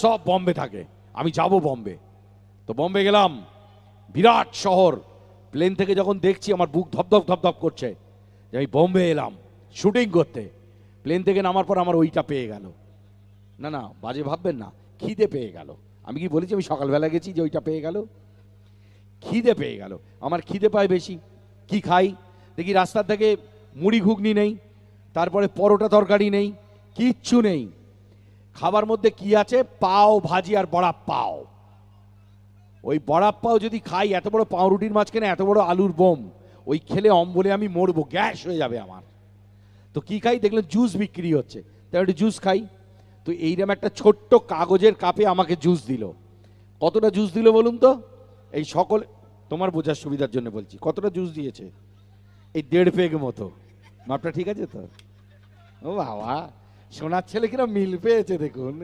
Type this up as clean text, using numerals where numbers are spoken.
সব বম্বে থাকে, আমি যাব বম্বে। তো বম্বে গেলাম, বিরাট শহর। প্লেন থেকে যখন দেখছি আমার বুক ধপধপ ধপধপ করছে যে আমি বম্বে এলাম শুটিং করতে। প্লেন থেকে নামার পর আমার ওইটা পেয়ে গেল। না না, বাজে ভাববেন না, খিদে পেয়ে গেল। আমি কি বলেছি আমি সকালবেলা গেছি যে ওইটা পেয়ে গেল? খিদে পেয়ে গেল। আমার খিদে পায় বেশি, কি খাই দেখি রাস্তার থেকে মুড়ি ঘুগনি নেই, তারপরে পরোটা তরকারি নেই, কিচ্ছু নেই। খাবার মধ্যে কি আছে? পাও ভাজি আর বড়া পাও। ওই বড়া পাও যদি খাই, এত বড় পাউরুটির মাঝখানে এত বড় আলুর বোম, ওই খেলে অম্বলে আমি মরবো, গ্যাস হয়ে যাবে আমার। তো কি খাই দেখলেন জুস বিক্রি হচ্ছে, তাই একটু জুস খাই। তো এইরকম একটা ছোট্ট কাগজের কাপে আমাকে জুস দিল। কতটা জুস দিল বলুন তো? এই সকল, তোমার বোঝার সুবিধার জন্য বলছি, কতটা জুস দিয়েছে? এই 1.5 পেগ মতো। মাপটা ঠিক আছে তো? ও বাবা, সোনার ছেলে কিনা মিল পেয়েছে দেখুন।